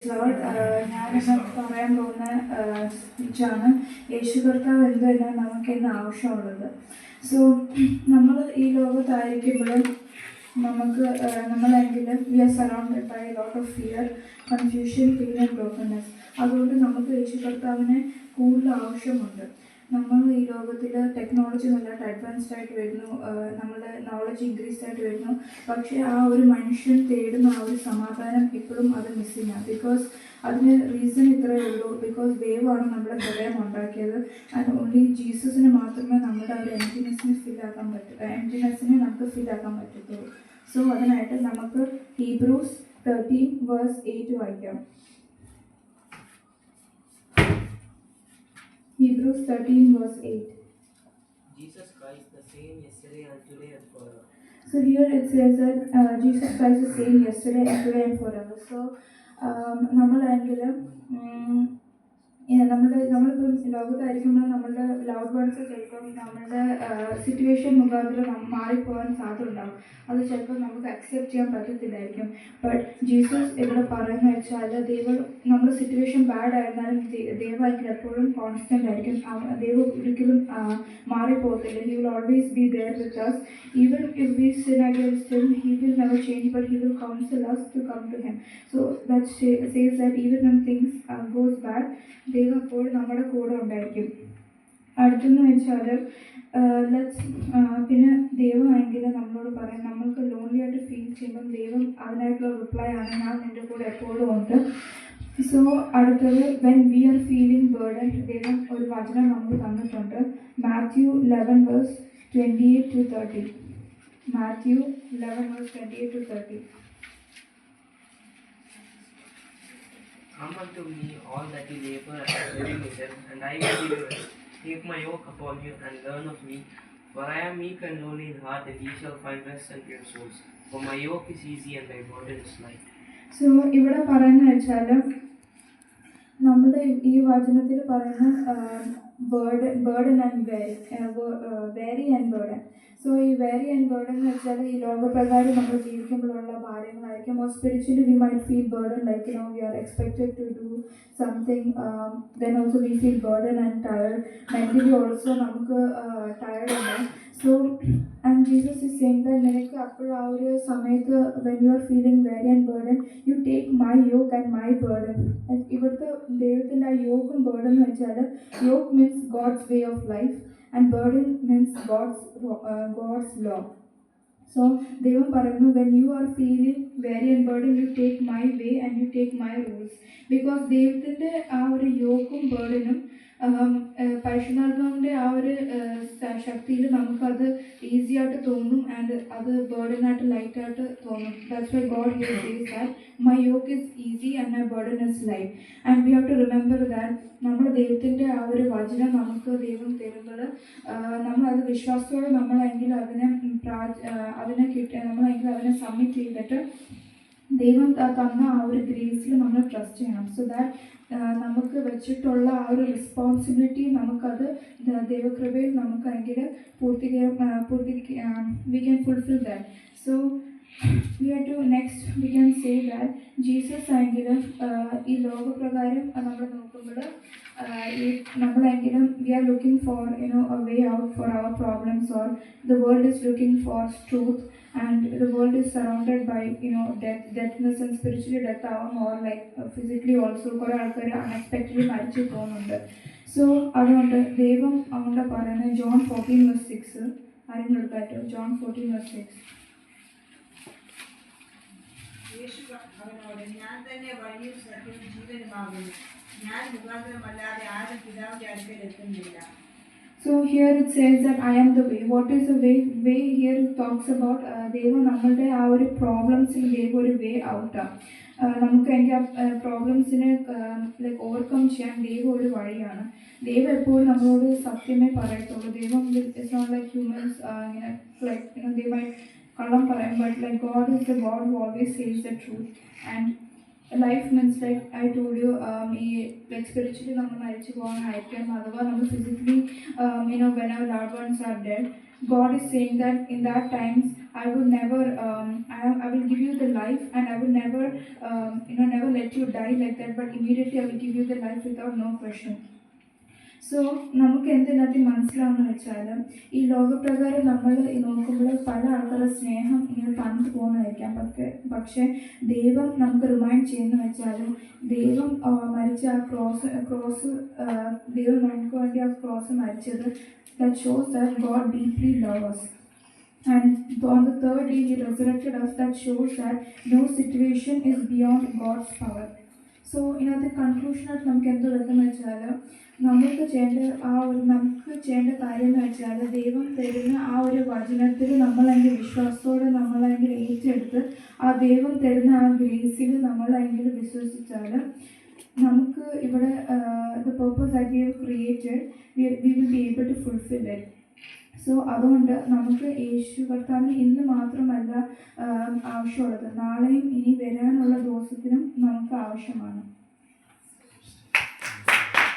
ഞാനിന്ന് പറയാൻ പോകുന്ന സ്പീച്ചാണ് യേശു കർത്താവ് എന്തുതന്നെ നമുക്കിന്ന് ആവശ്യമുള്ളത്. സോ നമ്മൾ ഈ ലോകത്തായിരിക്കുമ്പോൾ നമ്മളെങ്കിലും we are surrounded by lot of fear, confusion, pain and brokenness. അതുകൊണ്ട് നമുക്ക് യേശു കർത്താവിനെ കൂടുതൽ ആവശ്യമുണ്ട്. നമ്മൾ ഈ ലോകത്തിൽ ടെക്നോളജി നല്ലതായിട്ട് അഡ്വാൻസ്ഡ് ആയിട്ട് വരുന്നു, നമ്മുടെ നോളജ് ഇൻക്രീസ് ആയിട്ട് വരുന്നു. പക്ഷേ ആ ഒരു മനുഷ്യൻ തേടുന്ന ആ ഒരു സമാധാനം ഇപ്പോഴും അത് മിസ്സിങ് ആണ്. ബിക്കോസ് അതിന് റീസൺ ഇത്രയേ ഉള്ളൂ, ബിക്കോസ് ദൈവമാണ് നമ്മുടെ ഹൃദയം ഉണ്ടാക്കിയത്. ആൻഡ് ഓൺലി ജീസസിന് മാത്രമേ നമ്മുടെ ഒരു എംപ്റ്റിനെസ്സിനെ നമുക്ക് ഫില്ലാക്കാൻ പറ്റത്തുള്ളൂ. സോ അതിനായിട്ട് നമുക്ക് ഹീബ്രൂസ് 13:8 വായിക്കാം. Hebrews 13:8. Jesus Christ the same yesterday and today and forever. So here it says that Jesus Christ is the same yesterday and today and forever. So നമ്മളെങ്കിലും നമ്മളിപ്പം ലോകത്തായിരിക്കുമ്പോൾ നമ്മളുടെ ലൗഡ് വേർഡ്സ് ചിലപ്പം നമ്മളുടെ സിറ്റുവേഷൻ മുഖാന്തരം മാറിപ്പോകാൻ സാധ്യത ഉണ്ടാകും. അത് ചിലപ്പോൾ നമുക്ക് അക്സെപ്റ്റ് ചെയ്യാൻ പറ്റത്തില്ലായിരിക്കും. ബട്ട് ജീസസ് ഇവിടെ പറയുന്നത് വെച്ചാൽ ദൈവം നമ്മുടെ സിറ്റുവേഷൻ ബാഡ് ആയിരുന്നാലും ദൈവമായിരിക്കും എപ്പോഴും കോൺസ്റ്റൻ്റ് ആയിരിക്കും. ദൈവം ഒരിക്കലും മാറിപ്പോകത്തില്ല. He will always be there with us. Even if we sin against him, he will never change, but he will counsel us to come to him. So that says that even when things goes bad, ദൈവം എപ്പോഴും നമ്മുടെ കൂടെ ഉണ്ടായിരിക്കും. അടുത്തെന്ന് വെച്ചാൽ പിന്നെ ദൈവമാണെങ്കിൽ നമ്മളോട് പറയും, നമ്മൾക്ക് ലോൺലി ആയിട്ട് ഫീൽ ചെയ്യുമ്പം ദൈവം അതിനായിട്ടുള്ള റിപ്ലൈ ആണ്, ഞാൻ നിൻ്റെ കൂടെ എപ്പോഴും ഉണ്ട്. സോ അടുത്തത് when we are feeling burden, ദൈവം ഒരു വചനം നമുക്ക് തന്നിട്ടുണ്ട്. Mathew 11:28-30. Mathew 11:28-30. Come unto me, all that you labor and are heavy laden, and I will give you rest. Take my yoke upon you and learn of me, for I am meek and lowly in heart, and ye shall find rest unto your souls. For my yoke is easy and my burden is light. So ഇവിടെ പറയുന്നത് വെച്ചാൽ നമ്മുടെ ഈ വചനത്തിൽ പറയുന്ന burden and weary and burden. So ഈ weary and burden എന്ന് വെച്ചാൽ ഈ ലോകപ്രകാരം നമ്മൾ ജീവിക്കുമ്പോഴുള്ള ഭാരങ്ങളായിരിക്കും. Or spiritually we might feel burden, like we are expected to do something, then also we feel burden and tired. Mentally also നമുക്ക് tired ഉണ്ടാകും. So and Jesus is saying that നിനക്ക് അപ്പോൾ ആ ഒരു സമയത്ത് when you are feeling very and burden, you take my yoke and my burden. ഇവിടുത്തെ ദൈവത്തിൻ്റെ ആ യോക്കും ബേർഡൻ എന്ന് വെച്ചാൽ yoke means God's way of life and burden means God's law. So ദൈവം പറയുന്നു, when you are feeling very and burden, you take my way and you take my rules. Because ദൈവത്തിൻ്റെ ആ ഒരു യോക്കും ബേർഡനും പരിശുദ്ധാത്മാവിൻ്റെ ആ ഒരു ശക്തിയിൽ നമുക്കത് ഈസി ആയിട്ട് തോന്നും, ആൻഡ് അത് ബേർഡനായിട്ട് ലൈറ്റായിട്ട് തോന്നും. That's why God here says that my yoke is easy and my burden is light. And we have to remember that നമ്മൾ ദൈവത്തിൻ്റെ ആ ഒരു വചനം നമുക്ക് ദൈവം തരുമ്പോൾ നമ്മളത് വിശ്വാസത്തോടെ നമ്മളെങ്കിൽ നമ്മളെങ്കിൽ അതിനെ സബ്മിറ്റ് ചെയ്തിട്ട് ദൈവം തന്ന ആ ഒരു ഗ്രേസിൽ നമ്മൾ ട്രസ്റ്റ് ചെയ്യണം. സോ ദാറ്റ് നമുക്ക് വെച്ചിട്ടുള്ള ആ ഒരു റെസ്പോൺസിബിലിറ്റി നമുക്കത് ദൈവകൃപയിൽ നമുക്കെങ്കിൽ we can fulfil that. So we have to next we can say that Jesus ആയെങ്കിലും ഈ ലോകപ്രകാരം നമ്മൾ നോക്കുമ്പോൾ ഈ നമ്മളെങ്കിലും we are looking for a way out for our problems, or the world is looking for truth, and the world is surrounded by deathness and spiritually death ആവും, or like physically also കുറേ ആൾക്കാർ unexpectedly മരിച്ചു പോകുന്നുണ്ട്. So അതുകൊണ്ട് ദൈവം അതുകൊണ്ട് പറയുന്നത് John 14:6 ആരെങ്കിലും എടുക്കാറ്റോ? John 14:6. യേശു അവനോട്, ഞാൻ തന്നെ വഴിയും സത്യവും ജീവനുമാകുന്നു, ഞാൻ മുഖാന്തരമല്ലാതെ ആരും പിതാവിന്റെ അടുക്കൽ എത്തുന്നില്ല. So here it says that I am the way. What is the way? Way here talks about ദൈവം നമ്മളുടെ ആ ഒരു പ്രോബ്ലംസിന് ദൈവം ഒരു വേ ഔട്ടാണ്. നമുക്ക് എനിക്ക് ആ പ്രോബ്ലംസിനെ ലൈക്ക് ഓവർകം ചെയ്യാൻ ദൈവം ഒരു വഴിയാണ്. ദൈവം എപ്പോഴും നമ്മളോട് സത്യമേ പറയത്തുള്ളൂ. ദൈവം it's not like humans like they might കള്ളം പറയാം, but like God is the God who always says the truth. And life means like I told you, ഈ ലൈക്ക് സ്പിരിച്വലി നമ്മൾ മരിച്ചു പോകാനായിരിക്കാം, അഥവാ നമ്മൾ ഫിസിക്കലി വെൻ അവർ loved ones are dead, God is saying that in that times I will never, I will give you the life, and I will never, never let you die like that, but immediately I will give you the life without no question. So നമുക്ക് എന്തിനകത്ത് മനസ്സിലാവുന്ന വെച്ചാൽ ഈ ലോകപ്രകാരം നമ്മൾ നോക്കുമ്പോൾ പല ആൾക്കാരുടെ സ്നേഹം ഇങ്ങനെ തന്നു പോകുന്നതായിരിക്കാം. പക്ഷേ ദൈവം നമുക്ക് റിമൈൻഡ് ചെയ്യുന്ന വെച്ചാൽ ദൈവം മരിച്ച ആ ക്രോസ് ദൈവം നമുക്ക് വേണ്ടി ആ ക്രോസ് മരിച്ചത്, that shows that God deeply loves us. And on the third day he resurrected us. That shows that no situation is beyond God's power. So ഇതിനകത്ത് കൺക്ലൂഷനായിട്ട് നമുക്ക് എന്ത് വരുന്നത് വെച്ചാൽ നമുക്ക് ചെയ്യേണ്ട കാര്യം എന്ന് വെച്ചാൽ ദൈവം തരുന്ന ആ ഒരു വചനത്തിൽ നമ്മളെങ്കിൽ വിശ്വാസത്തോടെ നമ്മളെങ്കിൽ ഏറ്റെടുത്ത് ആ ദൈവം തരുന്ന ആ ഗ്രേസിൽ നമ്മളെങ്കിൽ വിശ്വസിച്ചാൽ നമുക്ക് ഇവിടെ the purpose that we have created, we will be able to fulfill it. So അതുകൊണ്ട് നമുക്ക് യേശു കർത്താവിന് ഇന്ന് മാത്രമല്ല ആവശ്യമുള്ളത്, നാളെയും ഇനി വരാനുള്ള ദിവസത്തിനും നമുക്ക് ആവശ്യമാണ്.